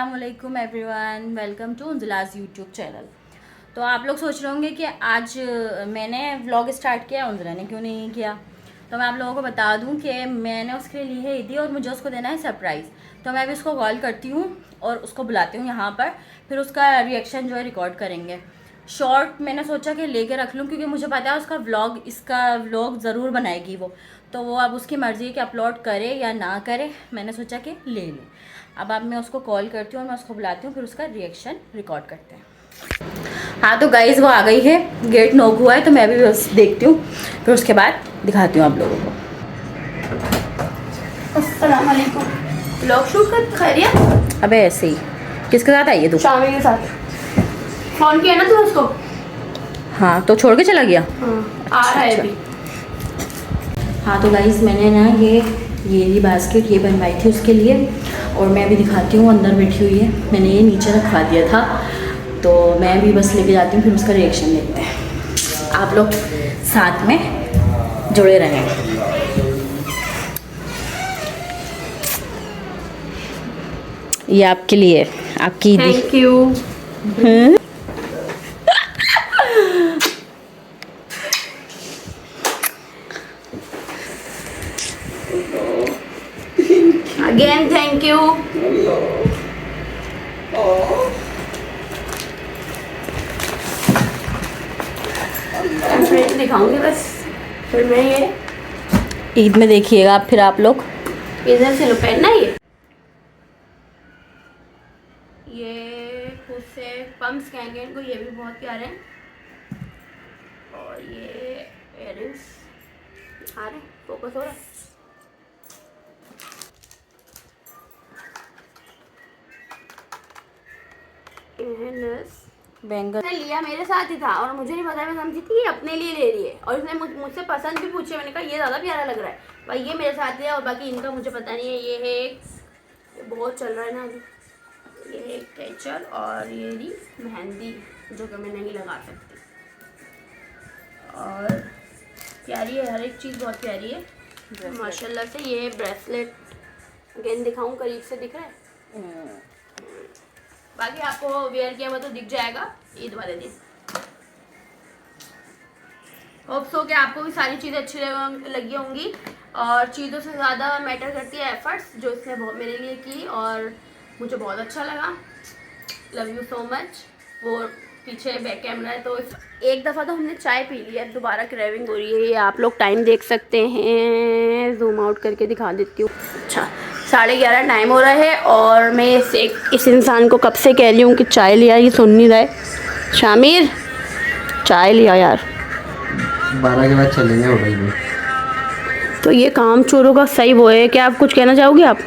अस्सलामुअलैकुम everyone, welcome to उंजलाज YouTube channel. तो आप लोग सोच रहे होंगे कि आज मैंने व्लॉग स्टार्ट किया, उंजला ने क्यों नहीं किया। तो मैं आप लोगों को बता दूं कि मैंने उसके लिए ली है ईदी और मुझे उसको देना है सरप्राइज़। तो मैं अभी उसको कॉल करती हूँ और उसको बुलाती हूँ यहाँ पर, फिर उसका रिएक्शन जो है रिकॉर्ड करेंगे। शॉर्ट मैंने सोचा कि लेके रख लूँ क्योंकि मुझे पता है इसका व्लॉग ज़रूर बनाएगी वो। तो वो अब उसकी मर्ज़ी है कि अपलोड करे या ना करे, मैंने सोचा कि ले लूँ। अब मैं उसको कॉल करती हूँ और मैं उसको बुलाती हूँ, फिर उसका रिएक्शन रिकॉर्ड करते हैं। हाँ तो गाइज़ वो आ गई है, गेट नॉक हुआ है तो मैं भी बस देखती हूँ, फिर उसके बाद दिखाती हूँ आप लोगों को। अस्सलाम वालेकुम। व्लॉग शूट कर खैरियत? अबे ऐसे ही। किसके साथ आई है तू? शामी के साथ। फोन किया ना तू उसको? हाँ तो छोड़ के चला गया। आ रहा है अभी। हाँ तो गाइज़ मैंने ना ये बास्केट ये बनवाई थी उसके लिए, और मैं अभी दिखाती हूँ अंदर बैठी हुई है। मैंने ये नीचे रखवा दिया था, तो मैं भी बस लेके जाती हूँ, फिर उसका रिएक्शन देखते हैं। आप लोग साथ में जुड़े रहें। ये आपके लिए, आपकी ईदी। Thank you. Again thank you. दिखाऊंगी बस, फिर मैं ये ईद में देखिएगा आप, फिर आप लोग इधर से लो पहनना ये खुद से पम्प्स कहेंगे इनको, ये भी बहुत प्यारे हैं। और ये इयररिंग्स आ रहे, फोकस हो रहा है। बैंगल लिया मेरे साथ ही था और मुझे नहीं पता, मैं समझी थी ये अपने लिए ले रही है, और इसने मुझसे पसंद भी पूछे। मैंने कहा ये ज़्यादा प्यारा लग रहा है भाई, ये मेरे साथ है, और बाकी इनका मुझे पता नहीं है। ये है ये बहुत चल रहा है ना अभी, ये है कैचर, और ये रही मेहंदी जो कि मैं नहीं लगा सकती। और प्यारी है, हर एक चीज़ बहुत प्यारी है माशाल्लाह से। ये ब्रेसलेट अगेन दिखाऊं, करीब से दिख रहा है। बाकी आपको वेयर किया हुआ तो दिख जाएगा ईद वाले दिन। होप सो कि आपको भी सारी चीज़ें अच्छी लगी होंगी, और चीज़ों से ज़्यादा मैटर करती है एफर्ट्स जो इसने बहुत मेरे लिए की, और मुझे बहुत अच्छा लगा। Love you so much. वो पीछे बैक कैमरा है, तो एक दफ़ा तो हमने चाय पी ली है, दोबारा क्रेविंग हो रही है। ये आप लोग टाइम देख सकते हैं, जूम आउट करके दिखा देती हूँ। अच्छा 11:30 टाइम हो रहा है, और मैं इस इंसान को कब से कह रही हूँ कि चाय लिया, ये सुन नहीं रहा है। शामिर चाय लिया यार। 12 के बाद चलेंगे होटल में। तो ये काम चोरों का सही वो है। क्या आप कुछ कहना चाहोगे? आप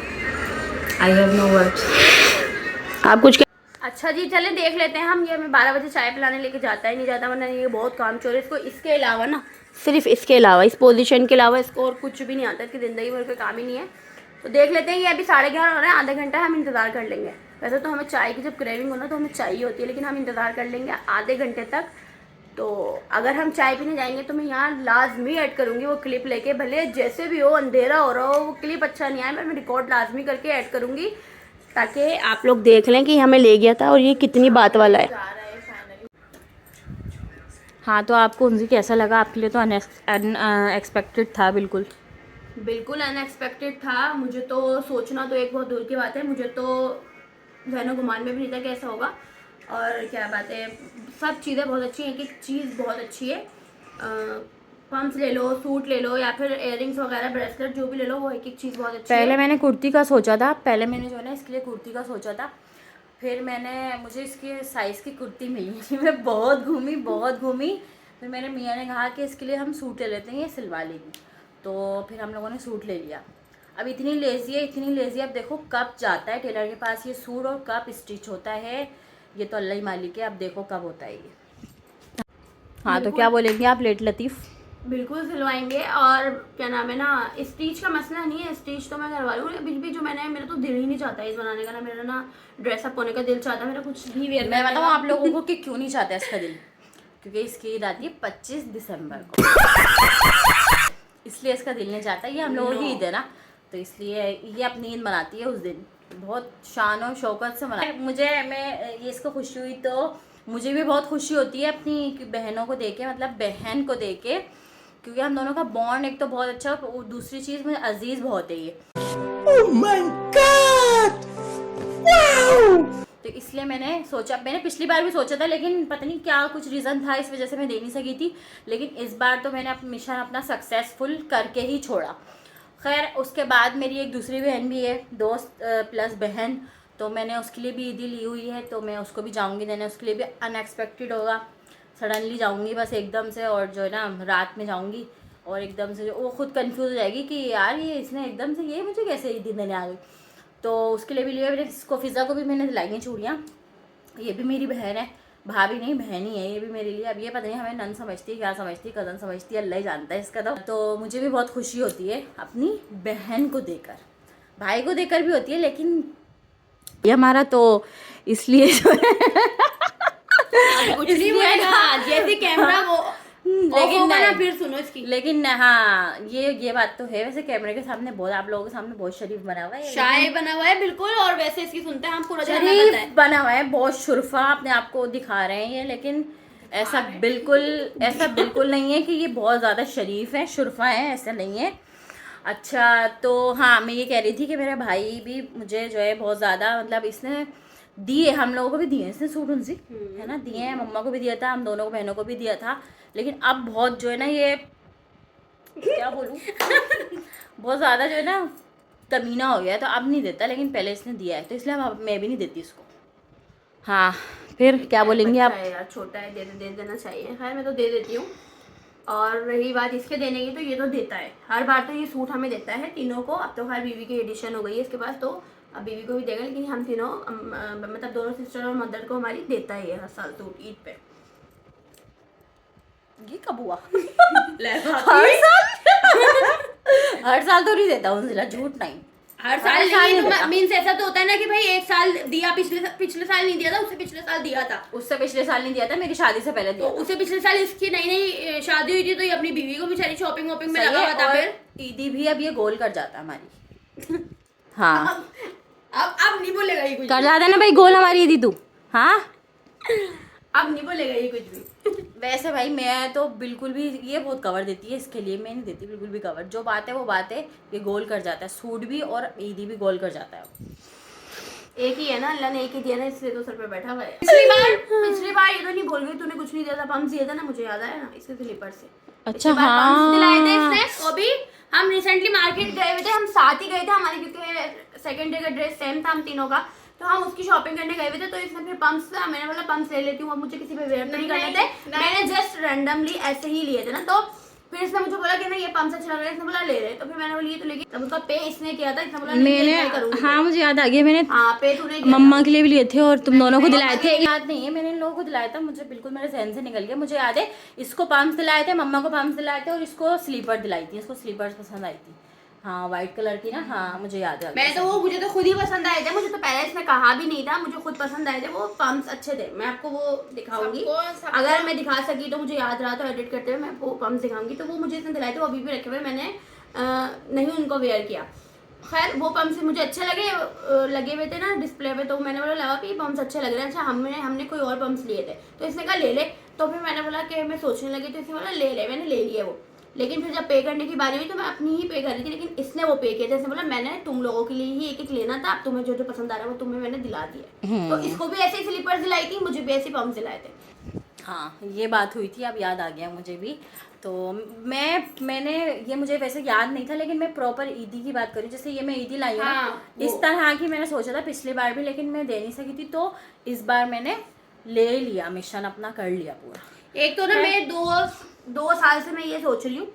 आई हैव नो वर्ड्स। आप कुछ अच्छा जी, चले देख लेते हैं हम। ये हमें 12 बजे चाय पिलाने लेके जाता ही नहीं जाता, वरना ये बहुत काम चोर है। इसको इसके अलावा ना, सिर्फ इसके अलावा, इस पोजीशन के अलावा इसको और कुछ भी नहीं आता। इसकी ज़िंदगी भर का काम ही नहीं है। तो देख लेते हैं। ये अभी 11:30 हो रहे हैं, आधा घंटा हम इंतज़ार कर लेंगे। वैसे तो हमें चाय की जब क्रेविंग हो ना तो हमें चाहिए होती है, लेकिन हम इंतज़ार कर लेंगे आधे घंटे तक। तो अगर हम चाय पीने जाएंगे तो मैं यहाँ लाजमी ऐड करूँगी वो क्लिप लेके, भले जैसे भी हो, अंधेरा हो रहा हो, वो क्लिप अच्छा नहीं आया, मैं रिकॉर्ड लाजमी करके ऐड करूँगी, ताकि आप लोग देख लें कि हमें ले गया था और ये कितनी बात वाला है। हाँ तो आपको उनसे कैसा लगा? आपके लिए तो अनएक्सपेक्टेड था। बिल्कुल अनएक्सपेक्टेड था। मुझे तो सोचना तो एक बहुत दूर की बात है, मुझे तो जहनो गुमान में भी नहीं था कि ऐसा होगा। और क्या बात है, सब चीज़ें बहुत अच्छी हैं, एक चीज़ बहुत अच्छी है। पम्प्स ले लो, सूट ले लो, या फिर इयररिंग्स वगैरह, ब्रेसलेट, जो भी ले लो, वो एक चीज़ बहुत अच्छी है। पहले मैंने कुर्ती का सोचा था, पहले मैंने जो है ना इसके लिए कुर्ती का सोचा था, फिर मुझे इसके साइज़ की कुर्ती मिली थी। मैं बहुत घूमी, फिर मेरे मियाँ ने कहा कि इसके लिए हम सूट ले लेते हैं, ये सिलवा लेगी। तो फिर हम लोगों ने सूट ले लिया। अब इतनी लेज़ी है, अब देखो कब जाता है टेलर के पास ये सूट और कब स्टिच होता है, ये तो अल्लाह ही मालिक है। अब देखो कब होता है ये। हाँ तो क्या बोलेंगे आप लेट लतीफ़? बिल्कुल सिलवाएंगे। और क्या नाम है ना, स्टिच का मसला नहीं है, स्टिच तो मैं करवा लूँ। अभी भी जो मेरा तो दिल ही नहीं चाहता इस बनाने का, ना मेरा ना ड्रेसअप होने का दिल चाहता, मेरा कुछ भी वेयर। मैं बताऊँ आप लोगों को कि क्यों नहीं चाहता इसका दिल, क्योंकि इसकी ईद आती है 25 दिसंबर को, इसलिए इसका दिल नहीं चाहता। ये हम लोगों की ईद है ना, तो इसलिए ये अपनी ईद मनाती है उस दिन। बहुत शान और शौकत से मना। मैं ये इसको खुशी हुई तो मुझे भी बहुत खुशी होती है अपनी बहनों को देके, मतलब बहन को देके, क्योंकि हम दोनों का बॉन्ड एक तो बहुत अच्छा, और दूसरी चीज़ मुझे अजीज बहुत है ये। Oh my God! Wow! तो इसलिए मैंने सोचा, मैंने पिछली बार भी सोचा था लेकिन पता नहीं क्या कुछ रीज़न था, इस वजह से मैं दे नहीं सकी थी। लेकिन इस बार तो मैंने अपना मिशन अपना सक्सेसफुल करके ही छोड़ा। खैर उसके बाद मेरी एक दूसरी बहन भी है, दोस्त प्लस बहन, तो मैंने उसके लिए भी ईदी ली हुई है, तो मैं उसको भी जाऊंगी देने। उसके लिए भी अनएक्सपेक्टेड होगा, सडनली जाऊंगी बस एकदम से, और जो है ना रात में जाऊंगी और एकदम से वो खुद कंफ्यूज हो जाएगी कि यार ये इसने एकदम से ये मुझे कैसे ईदी देने आ गई। तो उसके लिए भी लिया मैंने। इसको फ़िज़ा को भी मैंने दिलाई हैं चूड़ियाँ। ये भी मेरी बहन है, भाभी नहीं बहन ही है ये भी मेरे लिए। अब ये पता नहीं हमें नन समझती है, क्या समझती है, कज़न समझती है, अल्लाह ही जानता है इसका। तो मुझे भी बहुत खुशी होती है अपनी बहन को देकर, भाई को देकर भी होती है, लेकिन ये हमारा तो इसलिए जो कुछ नहीं बोलेगा, जैसे कैमरा वो लेकिन ना फिर सुनो इसकी। लेकिन हाँ ये बात तो है, वैसे कैमरे के सामने बहुत, आप लोगों के सामने बहुत शरीफ बना हुआ है, शाय बना हुआ है बिल्कुल, और वैसे इसकी सुनते हैं हम पूरा शरीफ बना हुआ है, बहुत शुरफा अपने आप को दिखा रहे हैं ये। लेकिन ऐसा बिल्कुल नहीं है कि ये बहुत ज़्यादा शरीफ है, शुरफा है, ऐसा नहीं है। अच्छा तो हाँ, मैं ये कह रही थी कि मेरा भाई भी मुझे जो है बहुत ज़्यादा, मतलब इसने दिए, हम लोगों को भी दिए इसने सूट उनसे, है ना, दिए हैं, मम्मा को भी दिया था, हम दोनों को बहनों को भी दिया था। लेकिन अब बहुत जो है ना, ये क्या बोलूँ बहुत ज़्यादा जो है ना कमीना हो गया है, तो अब नहीं देता, लेकिन पहले इसने दिया है, तो इसलिए अब मैं भी नहीं देती इसको। हाँ फिर क्या बोलेंगे आप? यार छोटा है, दे देना चाहिए। खैर मैं तो दे देती हूँ। और रही बात इसके देने की, तो ये तो देता है हर बार, तो ये सूट हमें देता है तीनों को। अब तो खैर बीवी की एडिशन हो गई है इसके पास, तो अब बीवी को भी देगा, लेकिन हम तीनों मतलब दोनों सिस्टर और मदर को हमारी देता है ये हर साल सूट ईद पे। ये कब हुआ? हर साल हर साल तो नहीं देता उनसे, झूठ नहीं, हर साल नहीं तो मीन्स ऐसा तो होता है ना कि भाई एक साल दिया, पिछले साल नहीं दिया था, उससे पिछले साल दिया था, उससे पिछले साल नहीं दिया था, मेरी शादी से पहले दिया तो उससे पिछले साल इसकी नई शादी हुई थी, तो ये अपनी बीवी को बेचारी शॉपिंग वॉपिंग में लगा हुआ था। फिर ईदी भी अब ये गोल कर जाता है हमारी। हाँ अब नहीं बोलेगा ये कुछ, कर जाता है ना भाई गोल हमारी ईदी तू। हाँ अब नहीं बोलेगा ये कुछ भी। वैसे भाई मैं तो बिल्कुल भी, ये बहुत कवर देती है, इसके लिए मैं नहीं देती बिल्कुल भी कवर। जो बात है वो बात है, ये गोल कर जाता है, सूट भी और ईदी भी गोल कर जाता है। एक ही है ना, अल्लाह ने एक ही दिया ना, इसलिए तो सर पे बैठा हुआ है। पिछली बार ये तो नहीं बोल गई, तूने कुछ नहीं दिया था, पम्स दिया था ना, मुझे याद आया ना, इसके स्लीपर से। अच्छा हाँ दिलाए थे इसने। वो भी हम रिसेंटली मार्केट गए हुए थे, हम साथ ही गए थे, हमारे क्योंकि सेकंड डे का ड्रेस सेम था हम तीनों का, तो हम उसकी शॉपिंग करने गए हुए थे। तो इसने फिर पम्प्स, मैंने बोला पम्प्स ले लेती हूँ, अब मुझे किसी पे वेयर नहीं करने थे, मैंने जस्ट रैंडमली ऐसे ही लिए थे ना। तो फिर इसने मुझे बोला कि ना ये पम्प्स अच्छे लग रहे हैं, इसने बोला ले रहे, तो फिर मैंने बोली तो लेकिन तब उसका पे इसने किया था, इसने बोला मैंने, हाँ मुझे याद आ गया, मैंने हाँ पे तूने मम्मा के लिए भी लिए थे और तुम दोनों को दिलाए थे। याद नहीं है, मैंने इन लोगों को दिलाया था, मुझे बिल्कुल मेरे जहन से निकल गया। मुझे याद है इसको पम्प्स दिलाए थे, मम्मा को पम्प्स दिलाए थे, और इसको स्लीपर दिलाई थी, इसको स्लीपर्स पसंद आई थी, हाँ व्हाइट कलर की ना, हाँ मुझे याद है। मैं तो वो, मुझे तो खुद ही पसंद आए थे, मुझे तो पहले इसने कहा भी नहीं था, मुझे खुद पसंद आए थे वो पम्प्स, अच्छे थे। मैं आपको वो दिखाऊंगी, अगर मैं दिखा सकी तो, मुझे याद रहा तो एडिट करते हुए मैं वो पम्प्स दिखाऊंगी। तो वो मुझे इसने दिलाए थे, वो अभी भी रखे हुए, मैंने नहीं उनको वेयर किया। खैर वो पम्प्स मुझे अच्छे लगे हुए थे ना डिस्प्ले पे, तो मैंने बोला लगा कि ये पम्प्स अच्छे लग रहे हैं। अच्छा हमने कोई और पम्प्स लिए थे, तो इसने कहा ले ले, तो फिर मैंने बोला कि मैं सोचने लगी, तो इसने बोला ले ले, मैंने ले लिया वो। लेकिन फिर जब पे करने की बारी हुई तो मैं अपनी ही पे कर रही थी, लेकिन इसने वो पे किया। जैसे बोला मैंने तुम लोगों के लिए ही एक लेना था, अब तुम्हें जो जो पसंद आ रहा है वो तुम्हें मैंने दिला दिया। तो इसको भी ऐसे ही स्लीपर्स दिलाई थी, मुझे भी ऐसे पम्प्स दिलाए थे। हाँ ये बात हुई थी, अब याद आ गया मुझे भी। तो मैंने ये, मुझे वैसे याद नहीं था, लेकिन मैं प्रॉपर ईदी की बात करूँ, जैसे ये मैं ईदी लाई हूँ हाँ, इस तरह की मैंने सोचा था पिछली बार भी, लेकिन मैं दे नहीं सकी थी, तो इस बार मैंने ले लिया, मिशन अपना कर लिया पूरा। एक तो ना मैं 2 साल से मैं ये सोच रही हूँ,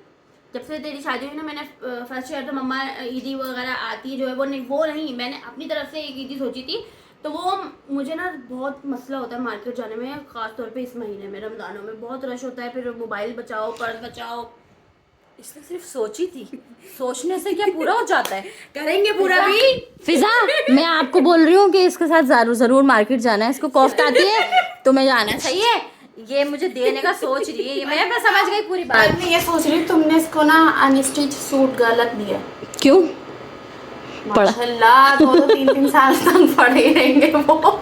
जब से तेरी शादी हुई ना, मैंने फर्स्ट ईयर तो मम्मा ईदी वगैरह आती है जो है वो नहीं, मैंने अपनी तरफ से एक ईदी सोची थी। तो वो मुझे ना बहुत मसला होता है मार्केट जाने में, खास तौर पे इस महीने में रमजानों में बहुत रश होता है, फिर मोबाइल बचाओ, पर्स बचाओ। इसने सिर्फ सोची थी, सोचने से क्या पूरा हो जाता है? करेंगे पूरा भी। फिजा मैं आपको बोल रही हूँ कि इसके साथ जरूर मार्केट जाना है, इसको कोफ्ता आती है, तुम्हें जाना चाहिए। ये मुझे देने का सोच रही है, ये मैं समझ गई पूरी बात। मैं ये सोच रही हूँ तुमने इसको ना अनस्टिच सूट गलत दिया। क्यों? पढ़ा माशाल्लाह, 2-3 साल तक पढ़े रहेंगे वो।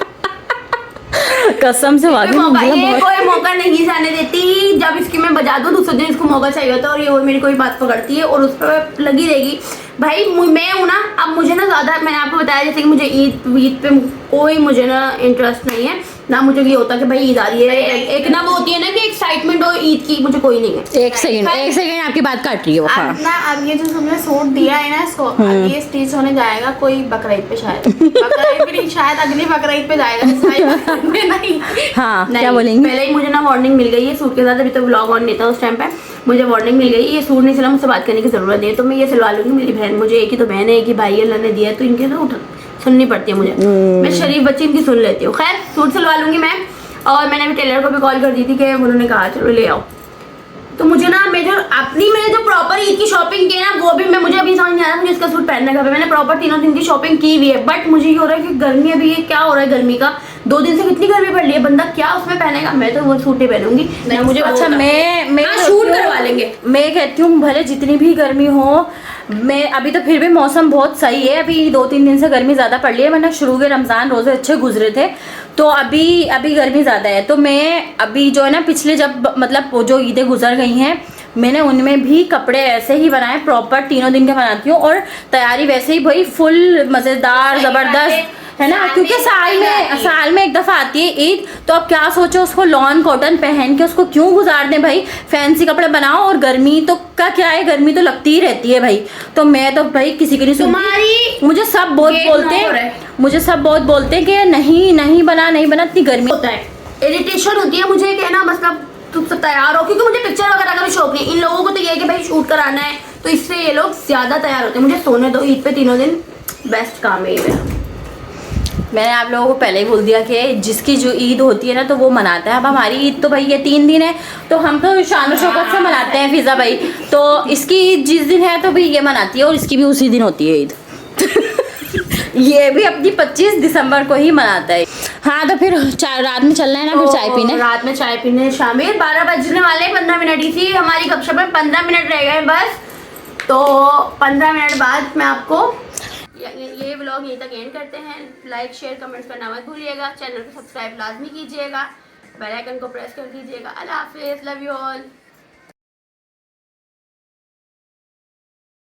कसम से वाकई मौका, मतलब ये बहुत- कोई मौका नहीं जाने देती। जब इसकी मैं बजा दूँ दूसरे दिन इसको मौका चाहिए होता है और ये वो मेरी कोई बात पकड़ती है और उस पर लगी रहेगी। भाई मैं हूँ ना, अब मुझे ना ज़्यादा, मैंने आपको बताया जैसे कि मुझे ईद पे कोई मुझे ना इंटरेस्ट नहीं है ना। मुझे ये होता कि भाई ईद आ रही है, एक ना वो होती है ना कि एक्साइटमेंट हो ईद की, मुझे कोई नहीं है। एक सेकंड आपकी बात काट रही है वो। हाँ। अब ना, अब ये जो तुमने सूट दिया है ना इसको, अब ये स्टिच होने जाएगा कोई बकरीद पे शायद। बकरीद पे नहीं, शायद अगली बकरीद पे जाएगा, इस बकरीद में नहीं। हाँ नहीं, क्या बोलेंगी? पहले ही मुझे ना वार्निंग मिल गई है सूट के साथ, अभी तो व्लॉग ऑन नहीं था उस टाइम पे। मुझे वार्निंग मिल गई, ये सूट नहीं सिला, मुझसे बात करने की जरूरत नहीं है, तो मैं ये सिलवा लूंगी। मेरी बहन, मुझे एक ही तो बहन है, एक ही भाई अल्लाह ने दिया है, तो इनके तो सुननी पड़ती है मुझे। मैं शरीफ बच्ची इनकी सुन लेती हूँ। खैर सूट सिलवा लूंगी मैं। और मैंने अभी टेलर को भी कॉल कर दी थी कि उन्होंने कहा चलो ले आओ। तो मुझे ना, मैं जो अपनी मैंने जो प्रॉपर ईद की शॉपिंग की ना, वो भी मैं, मुझे अभी समझ नहीं आ रहा मुझे इसका सूट पहनने का भी। मैंने प्रॉपर 3 दिन की शॉपिंग की हुई है, बट मुझे ये हो रहा है कि गर्मी, अभी ये क्या हो रहा है गर्मी का, 2 दिन से कितनी गर्मी पड़ रही है, बंदा क्या उसमें पहनेगा। मैं तो वो सूट ही पहनूंगी ना। मुझे अच्छा मैं हाँ, शूट करवा लेंगे। मैं कहती हूँ भले जितनी भी गर्मी हो, मैं अभी तो फिर भी मौसम बहुत सही है। अभी 2-3 दिन से गर्मी ज़्यादा पड़ रही है, वरना शुरू के रमज़ान रोज़े अच्छे गुजरे थे, तो अभी गर्मी ज़्यादा है। तो मैं अभी जो है ना, पिछले जब मतलब वो जो ईदें गुजर गई हैं, मैंने उनमें भी कपड़े ऐसे ही बनाए, प्रॉपर 3 दिन के बनाती हूँ, और तैयारी वैसे ही भाई फुल मज़ेदार ज़बरदस्त है ना, क्योंकि साल में एक दफ़ा आती है ईद। तो अब क्या सोचो, उसको लॉन कॉटन पहन के उसको क्यों गुजार दें भाई, फैंसी कपड़े बनाओ। और गर्मी तो का क्या है, गर्मी तो लगती ही रहती है भाई। तो मैं तो भाई किसी की नहीं सुनती। मुझे सब बहुत बोलते हैं कि नहीं बना इतनी गर्मी होता है, इरिटेशन होती है मुझे कि ना, मतलब तुम सब तैयार हो, क्योंकि मुझे पिक्चर वगैरह का भी शौक नहीं। इन लोगों को तो ये है कि भाई शूट कराना है, तो इससे ये लोग ज्यादा तैयार होते हैं। मुझे सोने दो, ईद पे 3 दिन बेस्ट काम है ये मेरा। मैंने आप लोगों को पहले ही बोल दिया कि जिसकी जो ईद होती है ना, तो वो मनाता है। अब हमारी ईद तो भाई ये 3 दिन है, तो हम तो शान शौकत से मनाते हैं फिजा भाई। तो इसकी ईद जिस दिन है तो भाई ये मनाती है, और इसकी भी उसी दिन होती है ईद। ये भी अपनी 25 दिसंबर को ही मनाता है। हाँ, तो फिर रात में चलना है ना, फिर चाय पीने। रात में चाय पीने शामिल 12 बजने वाले, 15 मिनट ही थी हमारी गपशप में, 15 मिनट रह गए बस। तो 15 मिनट बाद मैं आपको ये व्लॉग यहीं तक एंड करते हैं। लाइक शेयर कमेंट्स करना मत भूलिएगा, चैनल को सब्सक्राइब लाजमी कीजिएगा, बेल आइकन को प्रेस कर दीजिएगा। अल्लाह हाफिज़, लव यू ऑल।